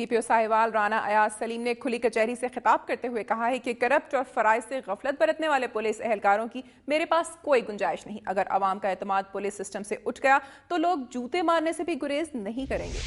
D P او साहिवाल राना अयाज सलीम ने खुली कचहरी से खिताब करते हुए कहा है कि करप्ट और फराइज से गफलत बरतने वाले पुलिस एहलकारों की मेरे पास कोई गुंजाइश नहीं। अगर अवाम का एतमाद पुलिस सिस्टम से उठ गया तो लोग जूते मारने से भी गुरेज नहीं करेंगे।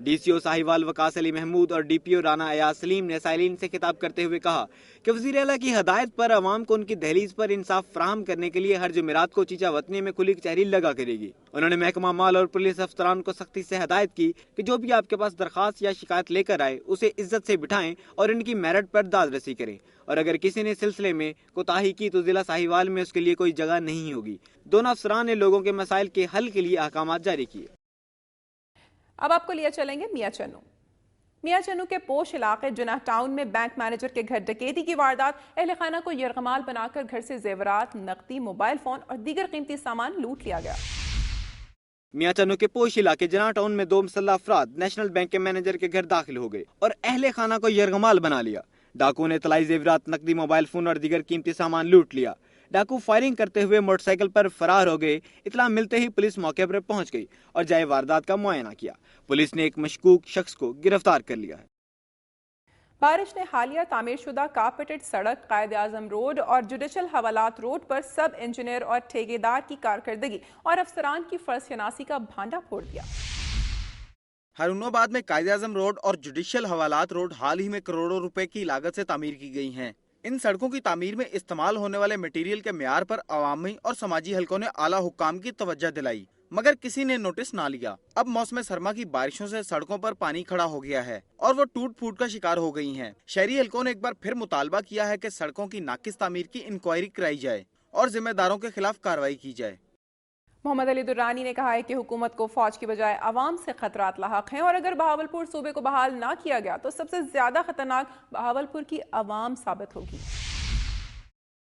डीसीओ साहिवाल वकास अली महमूद और डीपीओ राना अयाज सलीम ने साइलिन से खिताब करते हुए कहा कि वज़ीर आला की हदायत पर अवाम को उनकी दहलीज पर इंसाफ फराहम करने के लिए हर जुमेरात को चीचा वतनी में खुली कचहरी लगा करेगी। उन्होंने महकमा माल और पुलिस अफसरान को सख्ती से हदायत की कि जो भी आपके पास दरखास्त या शिकायत लेकर आए उसे इज्जत से बिठाएं और इनकी मेरिट पर दाद रसी करें, और अगर किसी ने सिलसिले में कोताही की तो जिला साहिवाल में उसके लिए कोई जगह नहीं होगी। दोनों अफसरान ने लोगों के मसाइल के हल के लिए अहकाम जारी किए। अब आपको लिया चलेंगे मियां चन्नू के पोश इलाके जिनाह टाउन में बैंक मैनेजर के घर डकैती की वारदात। अहले खाना को यरगमाल बनाकर घर से जेवरात, नकदी, मोबाइल फोन और दीगर कीमती सामान लूट लिया गया। मियां चन्नू के पोश इलाके जिनाह टाउन में 2 मुसल्लह अफराद नेशनल बैंक के मैनेजर के घर दाखिल हो गए और अहले खाना को यरगमाल बना लिया। डाकुओं ने तलाई जेवरात, नकदी, मोबाइल फोन और दीगर कीमती सामान लूट लिया। डाकू फायरिंग करते हुए मोटरसाइकिल पर फरार हो गए। इतला मिलते ही पुलिस मौके पर पहुंच गई और जाए वारदात का मुआयना किया। पुलिस ने एक मशकूक शख्स को गिरफ्तार कर लिया है। बारिश ने हालिया तामीरशुदा कारपेटेड सड़क, कायद आजम रोड और जुडिशल हवालात रोड पर सब इंजीनियर और ठेकेदार की कारकर्दगी और अफसरान की फर्जशनासी का भांडा फोड़ दिया। हारूनाबाद में कायद आजम रोड और जुडिशल हवालात रोड हाल ही में करोड़ों रुपए की लागत से तामीर की गई हैं। इन सड़कों की तामीर में इस्तेमाल होने वाले मटेरियल के म्यार पर अवामी और समाजी हलकों ने आला हुक्काम की तवज्जो दिलाई, मगर किसी ने नोटिस ना लिया। अब मौसम सरमा की बारिशों से सड़कों पर पानी खड़ा हो गया है और वो टूट फूट का शिकार हो गई हैं। शहरी हलकों ने एक बार फिर मुतालबा किया है कि सड़कों की नाकिस तामीर की इंक्वायरी कराई जाए और जिम्मेदारों के खिलाफ कार्रवाई की जाए। मोहम्मद अली दुर्रानी ने कहा है कि हुकूमत को फौज की बजाय अवाम से खतरात लाहक हैं और अगर बहावलपुर सूबे को बहाल ना किया गया तो सबसे ज्यादा खतरनाक बहावलपुर की अवाम साबित होगी।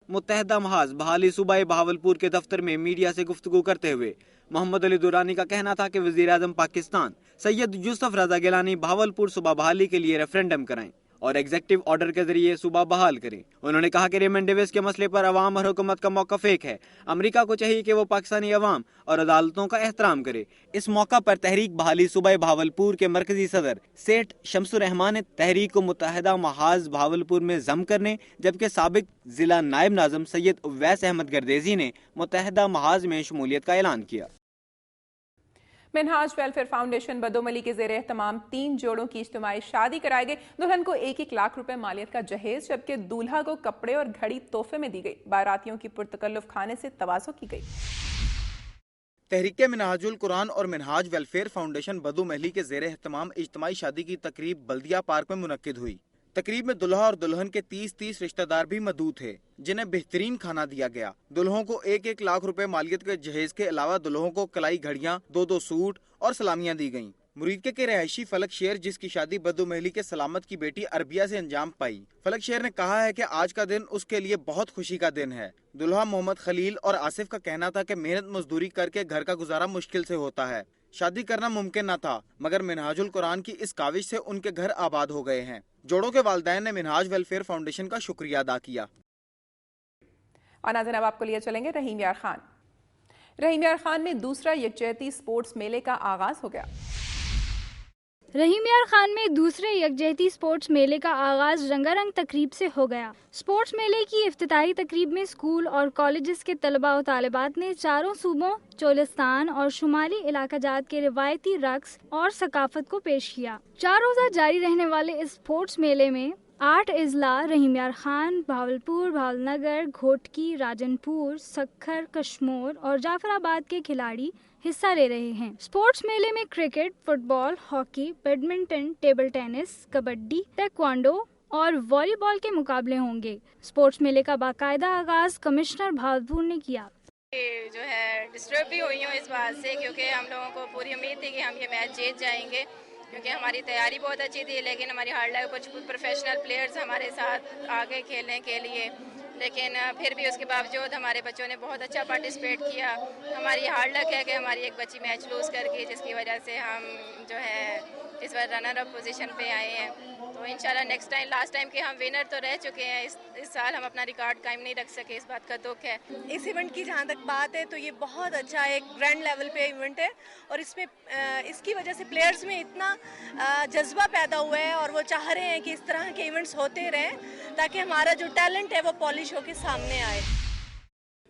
मुत्तहदा महाज बहाली सूबाई बहावलपुर के दफ्तर में मीडिया से गुफ्तगू करते हुए मोहम्मद अली दुरानी का कहना था कि वज़ीर आज़म पाकिस्तान सैयद यूसुफ रजा गिलानी बहावलपुर सूबा बहाली के लिए रेफरेंडम कराएं और एग्जेक्टिव ऑर्डर के जरिए सूबा बहाल करें। उन्होंने कहा कि रेमंड डेविस के मसले पर अवाम और हुकूमत का मौक़िफ़ एक है। अमेरिका को चाहिए कि वो पाकिस्तानी अवाम और अदालतों का एहतराम करे। इस मौका पर तहरीक बहाली सूबाई बहावलपुर के मरकजी सदर सेठ शमसुर रहमान ने तहरीक को मुत्तहदा महाज बहावलपुर में जम करने, जबकि साबिक जिला नायब नाज़िम सैयद उवैस अहमद गर्देजी ने मुत्तहदा महाज में शमूलियत का ऐलान किया। मिनहाज वेलफेयर फाउंडेशन बदोमली के ज़ेरे एहतमाम 3 जोड़ों की इज्तिमाई शादी कराई गई। दुल्हन को 1-1 लाख रुपए मालियत का जहेज, जबकि दूल्हा को कपड़े और घड़ी तोहफे में दी गई। बारातियों की पुरतकल्लुफ खाने से तवाज़ो की गई। तहरीक मिनहाजुल कुरान और मिनहाज वेलफेयर फाउंडेशन बदोमहली के ज़ेरे एहतमाम इज्तिमाई शादी की तकरीब बल्दिया पार्क में मुनक्किद हुई। तकरीब में दुल्हा और दुल्हन के 30-30 रिश्तेदार भी मौजूद थे, जिन्हें बेहतरीन खाना दिया गया। दुल्हों को 1-1 लाख रुपए मालियत के जहेज के अलावा दुल्हों को कलाई घड़ियां, 2-2 सूट और सलामियां दी गईं। मुरीदके के रहायशी फलक शेर, जिसकी शादी बदोमहली के सलामत की बेटी अरबिया से अंजाम पाई, फलक शेर ने कहा है कि आज का दिन उसके लिए बहुत खुशी का दिन है। दुल्हा मोहम्मद खलील और आसिफ का कहना था कि मेहनत मजदूरी करके घर का गुजारा मुश्किल से होता है, शादी करना मुमकिन न था, मगर मिनहाजुल कुरान की इस काविश से उनके घर आबाद हो गए हैं। जोड़ों के वालिदैन ने मिनहाज वेलफेयर फाउंडेशन का शुक्रिया अदा किया। और नाज़रीन, अब आपको लिए चलेंगे रहीम यार खान। रहीम यार खान में दूसरा यकजहती स्पोर्ट्स मेले का आगाज हो गया। रहीम यार खान में दूसरे यकजहती स्पोर्ट्स मेले का आगाज रंगारंग तकरीब से हो गया। स्पोर्ट्स मेले की इफ्तिताही तकरीब में स्कूल और कॉलेजेस के तलबा और तालिबात ने चारों सूबों चोलिस्तान और शुमाली इलाका जात के रिवायती रक्स और सकाफत को पेश किया। 4 रोज़ा जारी रहने वाले इस स्पोर्ट्स मेले में 8 अजला रहीम यार खान, भावलपुर, भावलनगर, घोटकी, राजनपुर, सक्खर, कश्मोर और जाफराबाद के खिलाड़ी हिस्सा ले रहे हैं। स्पोर्ट्स मेले में cricket, football, hockey, badminton, table tennis, kabaddi, taekwondo और वॉलीबॉल के मुकाबले होंगे। स्पोर्ट्स मेले का बाकायदा आगाज कमिश्नर भावलपुर ने किया। जो है डिस्टर्ब भी हुई हूँ इस बात से, क्योंकि हम लोगों को पूरी उम्मीद थी कि हम ये मैच जीत जाएंगे, क्योंकि हमारी तैयारी बहुत अच्छी थी। लेकिन हमारी हार्ड लाइफ कुछ प्रोफेशनल प्लेयर्स हमारे साथ आ गए खेलने के लिए, लेकिन फिर भी उसके बावजूद हमारे बच्चों ने बहुत अच्छा पार्टिसिपेट किया। हमारी हार्ड लक है कि हमारी एक बच्ची मैच लूज़ कर गई, जिसकी वजह से हम जो है इस बार रनर अप पोजीशन पे आए हैं, तो इंशाल्लाह नेक्स्ट टाइम, लास्ट टाइम के हम विनर तो रह चुके हैं, इस साल हम अपना रिकॉर्ड कायम नहीं रख सके, इस बात का दुख है। इस इवेंट की जहाँ तक बात है तो ये बहुत अच्छा एक ग्रैंड लेवल पे इवेंट है और इसमें इसकी वजह से प्लेयर्स में इतना जज्बा पैदा हुआ है और वो चाह रहे हैं कि इस तरह के इवेंट्स होते रहें ताकि हमारा जो टैलेंट है वो पॉलिश होकर सामने आए।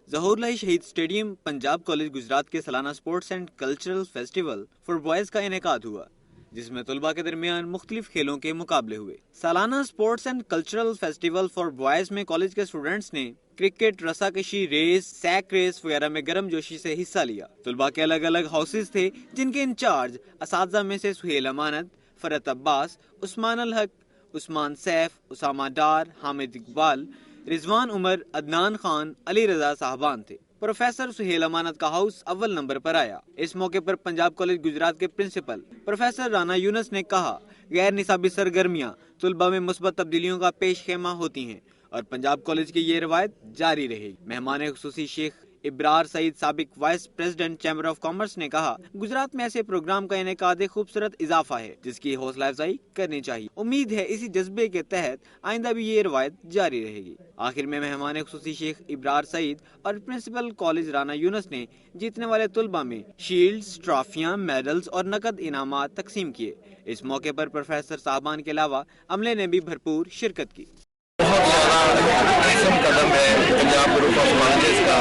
ज़हूरलाही शहीद स्टेडियम पंजाब कॉलेज गुजरात के सालाना sports and cultural festival for boys का इनेकाद हुआ, जिसमें तुलबा के दरमियान मुख्तलिफ खेलों के मुकाबले हुए। सालाना sports and cultural festival for boys में कॉलेज के स्टूडेंट्स ने क्रिकेट, रस्साकशी, रेस, सैक रेस वगैरह में गर्मजोशी से हिस्सा लिया। तुलबा के अलग अलग हाउसेज थे, जिनके इंचार्ज असातिज़ा में से सुहेल अमानत, फरत अब्बास, उस्मान अल हक, उस्मान सैफ, उसामा डार, हामिद इकबाल, रिजवान उमर, अदनान खान, अली रजा साहबान थे। प्रोफेसर सुहेल अमानत का हाउस अव्वल नंबर पर आया। इस मौके पर पंजाब कॉलेज गुजरात के प्रिंसिपल प्रोफेसर राना यूनस ने कहा, गैर निसाबी सरगर्मियां तुलबा में मुस्बत तब्दीलियों का पेश खेमा होती हैं और पंजाब कॉलेज की ये रवायत जारी रहेगी। मेहमान खुसूसी शेख इब्रार सईद, साबिक vice president chamber of commerce ने कहा, गुजरात में ऐसे प्रोग्राम का इनेकाद एक खूबसूरत इजाफा है जिसकी हौसला अफजाई करनी चाहिए। उम्मीद है इसी जज्बे के तहत आइंदा भी ये रवायत जारी रहेगी। आखिर में मेहमान खुसूसी शेख इब्रार सईद और प्रिंसिपल कॉलेज राना यूनस ने जीतने वाले तुलबा में शील्ड्स, ट्रॉफियां, मेडल्स और नकद इनामात तकसीम किए। इस मौके पर प्रोफेसर साहबान के अलावा अमले ने भी भरपूर शिरकत की। कदम है पंजाब ग्रुप ऑफ कॉलेजेस का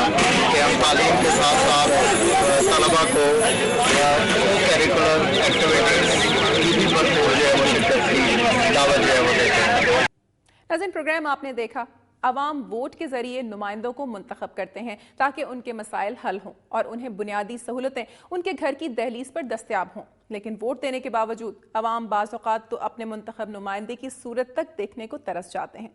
कि हम तालीम के साथ साथ तलबा को करिकुलर एक्टिविटीज की भी भरपूर जो है वो शिरकत की दावत जो है वो देते हैं। नाज़रीन, प्रोग्राम आपने देखा। अवाम वोट के जरिए नुमाइंदों को मुंतखब करते हैं ताकि उनके मसाइल हल हों और उन्हें बुनियादी सहूलतें उनके घर की दहलीज पर दस्तयाब हों। लेकिन वोट देने के बावजूद अवाम बाज़ औक़ात तो अपने मुंतखब नुमाइंदे की सूरत तक देखने को तरस जाते हैं।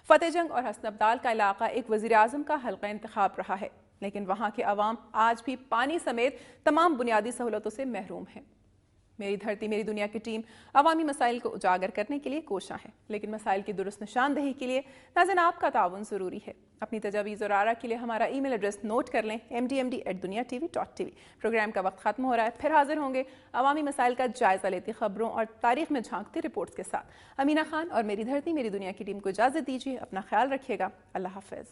फतेह जंग और हसन अब्दाल का इलाका एक वज़ीर आज़म का हल्का इंतखाब रहा है, लेकिन वहाँ के अवाम आज भी पानी समेत तमाम बुनियादी सहूलतों से महरूम हैं। मेरी धरती मेरी दुनिया की टीम अवामी मसाइल को उजागर करने के लिए कोशां है, लेकिन मसाइल की दुरुस्त निशानदही के लिए नाज़रीन आपका ताउन ज़रूरी है। अपनी तजावीज़ और आरा के लिए हमारा ईमेल एड्रेस नोट कर लें, mdmd@duniatv.tv। प्रोग्राम का वक्त खत्म हो रहा है, फिर हाजिर होंगे अवामी मसाइल का जायज़ा लेती खबरों और तारीख में झांकती रिपोर्ट्स के साथ। अमीना खान और मेरी धरती मेरी दुनिया की टीम को इजाज़त दीजिए। अपना ख्याल रखिएगा। अल्लाह हाफ़िज़।